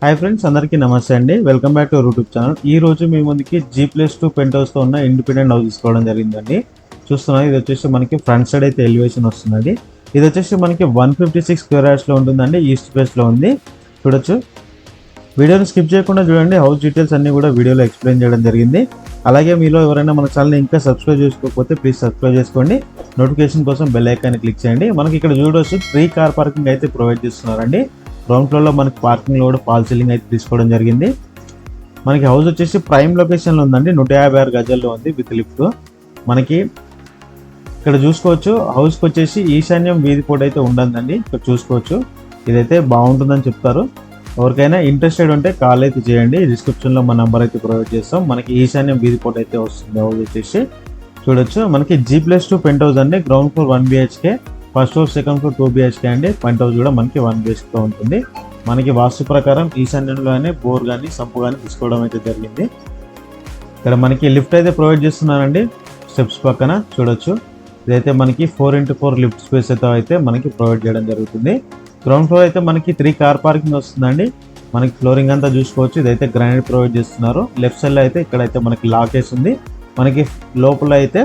Hi friends, అందరికీ నమస్తే అండి. Welcome back to YouTube channel. ఈ రోజు మీ ముందుకి G+2 పెంట్ హౌస్తో ఉన్న ఇండిపెండెంట్ హౌస్ తీసుకోవడం జరిగిందండి. చూస్తున్నాను, ఇది వచ్చేసి మనకి ఫ్రంట్ సైడ్ అయితే ఎలివేషన్ వస్తుందండి. ఇది వచ్చేసి మనకి 156 స్క్వేర్ యార్డ్స్లో ఉంటుందండి. ఈస్ట్ ఫేస్లో ఉంది. చూడొచ్చు, వీడియోని స్కిప్ చేయకుండా చూడండి. హౌస్ డీటెయిల్స్ అన్ని కూడా వీడియోలో ఎక్స్ప్లెయిన్ చేయడం జరిగింది. అలాగే మీలో ఎవరైనా మన ఛానల్ ఇంకా సబ్స్క్రైబ్ చేసుకోకపోతే ప్లీజ్ సబ్స్క్రైబ్ చేసుకోండి. నోటిఫికేషన్ కోసం బెల్ ఐకాన్ని క్లిక్ చేయండి. మనకి ఇక్కడ చూడవచ్చు 3 కార్ పార్కింగ్ అయితే ప్రొవైడ్ చేస్తున్నారండి. గ్రౌండ్ ఫ్లోర్లో మనకి పార్కింగ్లో కూడా ఫాల్ సీలింగ్ అయితే తీసుకోవడం జరిగింది. మనకి హౌస్ వచ్చేసి ప్రైమ్ లొకేషన్లో ఉందండి. 156 గజాల్లో ఉంది విత్ లిఫ్ట్. మనకి ఇక్కడ చూసుకోవచ్చు, హౌస్కి వచ్చేసి ఈశాన్యం వీధి పోటీ అయితే ఉండదండి. ఇక్కడ చూసుకోవచ్చు, ఇదైతే బాగుంటుందని చెప్తారు. ఎవరికైనా ఇంట్రెస్టెడ్ ఉంటే కాల్ అయితే చేయండి. డిస్క్రిప్షన్లో మన నెంబర్ అయితే ప్రొవైడ్ చేస్తాం. మనకి ఈశాన్యం వీధి పోటీ అయితే వస్తుంది. హౌస్ వచ్చేసి చూడొచ్చు, మనకి G+2 పెంట్ హౌస్ అండి. Ground floor 1 BHK, first floor second floor 2 BHK అండి. పెంట్ హౌస్ కూడా మనకి 1 BHK ఉంటుంది. మనకి వాస్తు ప్రకారం ఈశాన్యంలోనే బోర్ కానీ సంపు కానీ తీసుకోవడం అయితే జరిగింది. ఇక్కడ మనకి లిఫ్ట్ అయితే ప్రొవైడ్ చేస్తున్నారండి. స్టెప్స్ పక్కన చూడొచ్చు, ఇదైతే మనకి 4x4 లిఫ్ట్ స్పేస్ అయితే మనకి ప్రొవైడ్ చేయడం జరుగుతుంది. గ్రౌండ్ ఫ్లోర్ అయితే మనకి 3 కార్ పార్కింగ్ వస్తుందండి. మనకి ఫ్లోరింగ్ అంతా చూసుకోవచ్చు, ఇదైతే గ్రానైట్ ప్రొవైడ్ చేస్తున్నారు. లెఫ్ట్ సైడ్లో అయితే ఇక్కడైతే మనకి లాక్ వేసి ఉంది. మనకి లోపల అయితే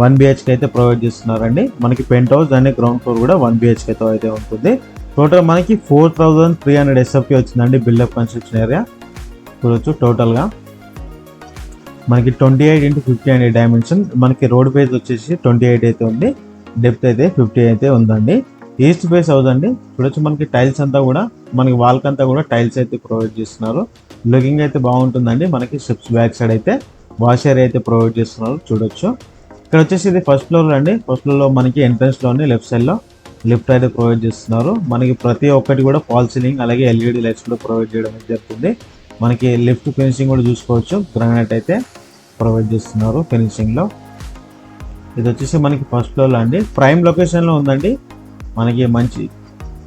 1 BHK అయితే ప్రొవైడ్ చేస్తున్నారండి. మనకి penthouse and ground floor కూడా 1 BHK అయితే ఉంటుంది. టోటల్ మనకి 4300 SFP వచ్చిందండి. బిల్డప్ కన్స్ట్రక్షన్ ఏరియా చూడొచ్చు. టోటల్గా మనకి 28x50 అనే డైమెన్షన్. మనకి రోడ్ ఫేజ్ వచ్చేసి 28 అయితే ఉంది. డెప్త్ అయితే 50 అయితే ఉందండి. ఈస్ట్ ఫేస్ హౌస్ అండి. చూడొచ్చు, మనకి టైల్స్ అంతా కూడా మనకి వాల్క్ అంతా కూడా టైల్స్ అయితే ప్రొవైడ్ చేస్తున్నారు. లుకింగ్ అయితే బాగుంటుందండి. మనకి స్టెప్స్ బ్యాక్ సైడ్ అయితే వాష్ ఏరియా అయితే ప్రొవైడ్ చేస్తున్నారు. చూడొచ్చు, ఇక్కడ వచ్చేసి ఇది ఫస్ట్ ఫ్లోర్ అండి. ఫస్ట్ ఫ్లోర్లో మనకి ఎంట్రన్స్లోనే లెఫ్ట్ సైడ్లో లిఫ్ట్ అయితే ప్రొవైడ్ చేస్తున్నారు. మనకి ప్రతి ఒక్కటి కూడా ఫాల్ సీలింగ్ అలాగే LED లైట్స్ కూడా ప్రొవైడ్ చేయడం జరుగుతుంది. మనకి లిఫ్ట్ ఫినిషింగ్ కూడా చూసుకోవచ్చు, గ్రానైట్ అయితే ప్రొవైడ్ చేస్తున్నారు ఫినిషింగ్లో. ఇది వచ్చేసి మనకి ఫస్ట్ ఫ్లోర్లో అండి. ప్రైమ్ లొకేషన్లో ఉందండి. మనకి మంచి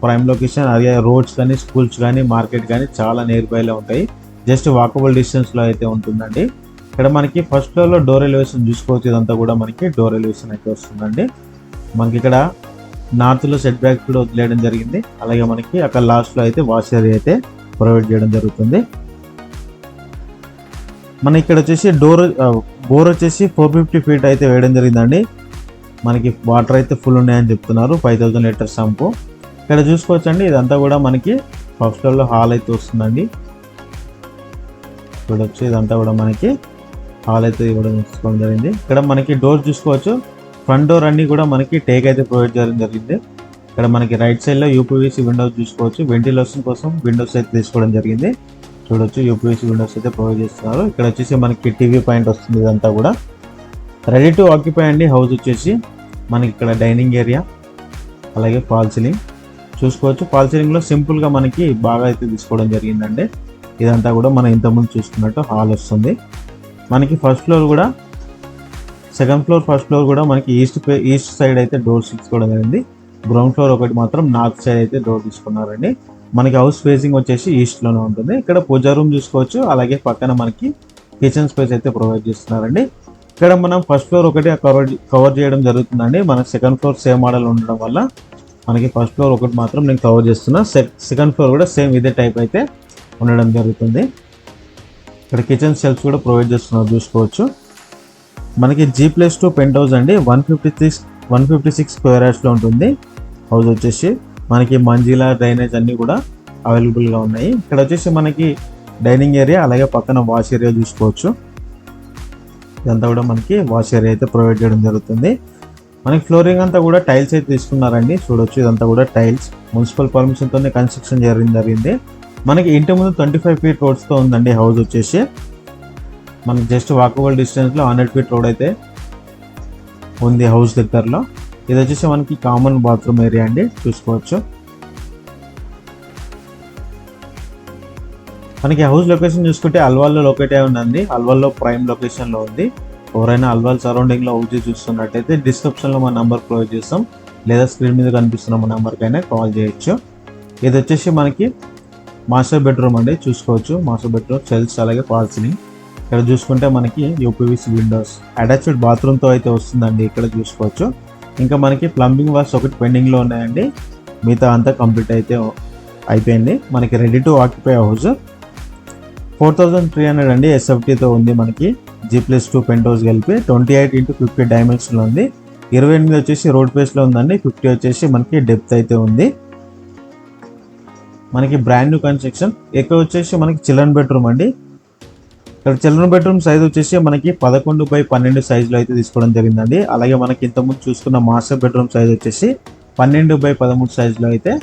ప్రైమ్ లొకేషన్, అలాగే రోడ్స్ కానీ స్కూల్స్ కానీ మార్కెట్ కానీ చాలా నియర్ బైలో ఉంటాయి. జస్ట్ వాకబుల్ డిస్టెన్స్లో అయితే ఉంటుందండి. ఇక్కడ మనకి ఫస్ట్ ఫ్లోర్లో డోర్ ఎలివేషన్ చూసుకోవచ్చు. ఇదంతా కూడా మనకి డోర్ ఎలివేషన్ అయితే వస్తుందండి. మనకి ఇక్కడ నార్త్లో సెట్ బ్యాక్ కూడా వదిలేయడం జరిగింది. అలాగే మనకి అక్కడ లాస్ట్లో అయితే వాష్ ఏరియా అయితే ప్రొవైడ్ చేయడం జరుగుతుంది. మన ఇక్కడ వచ్చేసి బోర్ వచ్చేసి 450 feet అయితే వేయడం జరిగిందండి. మనకి వాటర్ అయితే ఫుల్ ఉన్నాయని చెప్తున్నారు. 5000 లీటర్స్ సంపు. ఇక్కడ చూసుకోవచ్చండి, ఇదంతా కూడా మనకి ఫస్ట్ ఫ్లోర్లో హాల్ అయితే వస్తుందండి. చూడొచ్చు, ఇదంతా కూడా మనకి హాల్ అయితే ఇవ్వడం తీసుకోవడం జరిగింది. ఇక్కడ మనకి డోర్ చూసుకోవచ్చు, ఫ్రంట్ డోర్ అన్ని కూడా మనకి టేక్ అయితే ప్రొవైడ్ చేయడం జరిగింది. ఇక్కడ మనకి రైట్ సైడ్లో UPVC విండోస్ చూసుకోవచ్చు. వెంటిలేషన్ కోసం విండోస్ అయితే తీసుకోవడం జరిగింది. చూడొచ్చు, UPVC విండోస్ అయితే ప్రొవైడ్ చేస్తున్నారు. ఇక్కడ వచ్చేసి మనకి టీవీ పాయింట్ వస్తుంది. ఇదంతా కూడా రెడీ టు ఆక్యుపై అండి. హౌస్ వచ్చేసి మనకి ఇక్కడ డైనింగ్ ఏరియా అలాగే ఫాల్ సీలింగ్ చూసుకోవచ్చు. ఫాల్ సీలింగ్లో సింపుల్గా మనకి బాగా అయితే తీసుకోవడం జరిగిందండి. ఇదంతా కూడా మనం ఇంతకుముందు చూసుకున్నట్టు హాల్ వస్తుంది. మనకి ఫస్ట్ ఫ్లోర్ కూడా సెకండ్ ఫ్లోర్ ఫస్ట్ ఫ్లోర్ కూడా మనకి ఈస్ట్ సైడ్ అయితే డోర్స్ తీసుకోవడం జరిగింది. గ్రౌండ్ ఫ్లోర్ ఒకటి మాత్రం నార్త్ సైడ్ అయితే డోర్ తీసుకున్నారండి. మనకి హౌస్ ఫేసింగ్ వచ్చేసి ఈస్ట్లోనే ఉంటుంది. ఇక్కడ పూజా రూమ్ చూసుకోవచ్చు. అలాగే పక్కన మనకి కిచెన్ స్పేస్ అయితే ప్రొవైడ్ చేస్తున్నారండి. ఇక్కడ మనం ఫస్ట్ ఫ్లోర్ ఒకటి కవర్ చేయడం జరుగుతుందండి. మనకి సెకండ్ ఫ్లోర్ సేమ్ మోడల్ ఉండడం వల్ల మనకి ఫస్ట్ ఫ్లోర్ ఒకటి మాత్రం నేను కవర్ చేస్తున్నా. సెకండ్ ఫ్లోర్ కూడా సేమ్ ఇదే టైప్ అయితే ఉండడం జరుగుతుంది. ఇక్కడ కిచెన్ షెల్ఫ్స్ కూడా ప్రొవైడ్ చేస్తున్నారు చూసుకోవచ్చు. మనకి G+2 పెంట్ హౌస్ అండి. 156 స్క్వేర్ యార్డ్స్లో ఉంటుంది. హౌస్ వచ్చేసి మనకి మంజిలా డ్రైనేజ్ అన్నీ కూడా అవైలబుల్గా ఉన్నాయి. ఇక్కడ వచ్చేసి మనకి డైనింగ్ ఏరియా అలాగే పక్కన వాష్ ఏరియా చూసుకోవచ్చు. ఇదంతా కూడా మనకి వాష్ ఏరియా అయితే ప్రొవైడ్ చేయడం జరుగుతుంది. మనకి ఫ్లోరింగ్ అంతా కూడా టైల్స్ అయితే తీసుకున్నారండి. చూడొచ్చు, ఇదంతా కూడా టైల్స్ మున్సిపల్ పర్మిషన్తోనే కన్స్ట్రక్షన్ జరిగింది. మనకి ఇంటి ముందు 25 feet రోడ్స్తో ఉందండి. హౌస్ వచ్చేసి మనకి జస్ట్ వాకబుల్ డిస్టెన్స్లో 100 feet రోడ్ అయితే ఉంది హౌస్ దగ్గరలో. ఇది వచ్చేసి మనకి కామన్ బాత్రూమ్ ఏరియా అండి. చూసుకోవచ్చు, మనకి హౌస్ లొకేషన్ చూసుకుంటే అల్వాల్లో లొకేట్ అయి ఉందండి. అల్వాల్లో ప్రైమ్ లొకేషన్లో ఉంది. ఎవరైనా అల్వాల్ సరౌండింగ్లో హౌస్ చూస్తున్నట్టయితే డిస్క్రిప్షన్లో మా నెంబర్ ప్రొవైడ్ చేస్తాం, లేదా స్క్రీన్ మీద కనిపిస్తున్న మా నెంబర్కైనా కాల్ చేయొచ్చు. ఇది వచ్చేసి మనకి మాస్టర్ బెడ్రూమ్ అండి. చూసుకోవచ్చు, మాస్టర్ బెడ్రూమ్ సెల్స్ అలాగే ఫాల్ సీలింగ్. ఇక్కడ చూసుకుంటే మనకి UPVC విండోస్ అటాచ్డ్ బాత్రూమ్తో అయితే వస్తుందండి. ఇక్కడ చూసుకోవచ్చు. ఇంకా మనకి ప్లంబింగ్ వర్క్స్ ఒకటి పెండింగ్లో ఉన్నాయండి. మిగతా అంతా కంప్లీట్ అయితే అయిపోయింది. మనకి రెడీ టు ఆక్యుపై హౌస్ 4300 అండి. ఎస్ఎఫ్టీతో ఉంది మనకి G+2 పెంట్ హౌస్ కలిపి 28x50 డైమెన్షన్లో ఉంది. 28 వచ్చేసి రోడ్ ఫేస్లో ఉందండి. 50 వచ్చేసి మనకి డెప్త్ అయితే ఉంది. మనకి బ్రాండ్ న్యూ కన్స్ట్రక్షన్. ఇక్కడ వచ్చేసి మనకి చిల్డ్రన్ బెడ్రూమ్ అండి. ఇక్కడ చిల్డ్రన్ బెడ్రూమ్ సైజ్ వచ్చేసి మనకి 11x12 సైజులో అయితే తీసుకోవడం జరిగిందండి. అలాగే మనకి ఇంతకుముందు చూసుకున్న మాస్టర్ బెడ్రూమ్ సైజ్ వచ్చేసి 12x13 సైజులో అయితే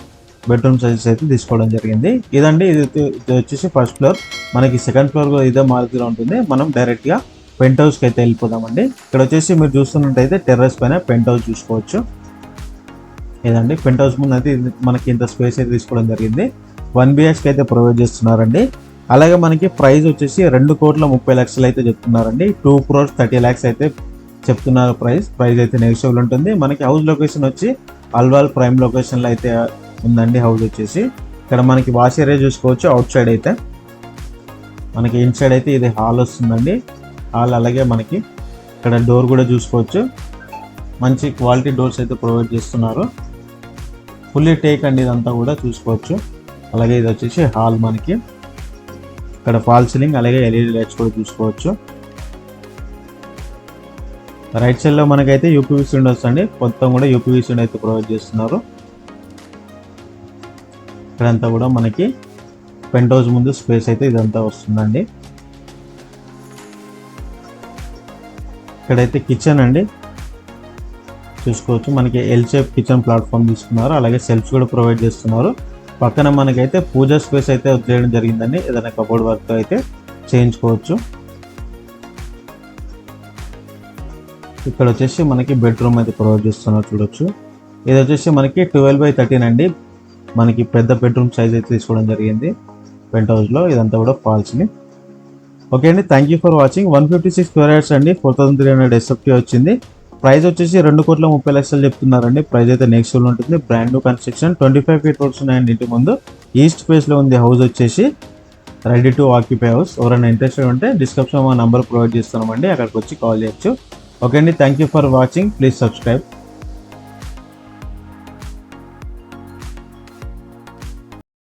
బెడ్రూమ్ సైజెస్ అయితే తీసుకోవడం జరిగింది. ఇదండి ఇది వచ్చేసి ఫస్ట్ ఫ్లోర్. మనకి సెకండ్ ఫ్లోర్ కూడా ఇదే మాదిరిగా ఉంటుంది. మనం డైరెక్ట్గా పెంట్ హౌస్కి అయితే వెళ్ళిపోదామండి. ఇక్కడ వచ్చేసి మీరు చూస్తున్నట్టయితే టెర్రస్ పైన పెంట్ హౌస్ చూసుకోవచ్చు. ఇదండి పెంట్ హౌస్ ముందు అయితే మనకి ఇంత స్పేస్ అయితే తీసుకోవడం జరిగింది. 1 BHK అయితే ప్రొవైడ్ చేస్తున్నారండి. అలాగే మనకి ప్రైస్ వచ్చేసి 2,30,00,000 అయితే చెప్తున్నారండి. 2,30,00,000 అయితే చెప్తున్నారు ప్రైస్ అయితే నెగోషియబుల్ ఉంటుంది. మనకి హౌస్ లొకేషన్ వచ్చి అల్వాల్ ప్రైమ్ లొకేషన్లో అయితే ఉందండి. హౌస్ వచ్చేసి ఇక్కడ మనకి వాష్ ఏరియా చూసుకోవచ్చు. అవుట్ సైడ్ అయితే మనకి ఇన్సైడ్ అయితే ఇది హాల్ వస్తుందండి. హాల్ అలాగే మనకి ఇక్కడ డోర్ కూడా చూసుకోవచ్చు. మంచి క్వాలిటీ డోర్స్ అయితే ప్రొవైడ్ చేస్తున్నారు. ఫుల్లీ టేక్ అండి ఇదంతా కూడా చూసుకోవచ్చు. అలాగే ఇది వచ్చేసి హాల్. మనకి ఇక్కడ ఫాల్ సీలింగ్ అలాగే LED లైట్స్ కూడా చూసుకోవచ్చు. రైట్ సైడ్లో మనకైతే UPVC విండోస్ అండి. మొత్తం కూడా UPVC విండో అయితే ప్రొవైడ్ చేస్తున్నారు. ఇక్కడంతా కూడా మనకి పెంట్ హౌస్ ముందు స్పేస్ అయితే ఇదంతా వస్తుందండి. ఇక్కడైతే కిచెన్ అండి చూసుకోవచ్చు. మనకి ఎల్ షేప్ కిచెన్ ప్లాట్ఫామ్ తీసుకున్నారు. అలాగే సెల్ఫ్స్ కూడా ప్రొవైడ్ చేస్తున్నారు. పక్కన మనకైతే పూజా స్పేస్ అయితే వదిలేయడం జరిగిందండి. ఏదైనా కబోర్డ్ వర్క్ అయితే చేయించుకోవచ్చు. ఇక్కడ వచ్చేసి మనకి బెడ్రూమ్ అయితే ప్రొవైడ్ చేస్తున్నారు చూడొచ్చు. ఇది వచ్చేసి మనకి 12x13 అండి. మనకి పెద్ద బెడ్రూమ్ సైజ్ అయితే తీసుకోవడం జరిగింది పెంట్ హౌస్లో. ఇదంతా కూడా ఫాల్స్ని. ఓకే అండి, thank you for watching. 156 square yards అండి. 4,300 SFT వచ్చింది. ప్రైస్ వచ్చేసి 2,30,00,000 చెప్తున్నారండి. ప్రైస్ అయితే నెక్స్ట్లో ఉంటుంది. Brand new construction 25 feet roads ఉన్నాయండి. ఇంటి ముందు ఈస్ట్ ఫేస్లో ఉంది. హౌస్ వచ్చేసి రెడీ టు ఆక్యుపై హౌస్. ఎవరైనా ఇంట్రెస్టెడ్ ఉంటే డిస్క్రిప్షన్ మా నంబర్ ప్రొవైడ్ చేస్తున్నామండి. అక్కడికి వచ్చి కాల్ చేయొచ్చు. ఓకే అండి, thank you for watching. Please subscribe.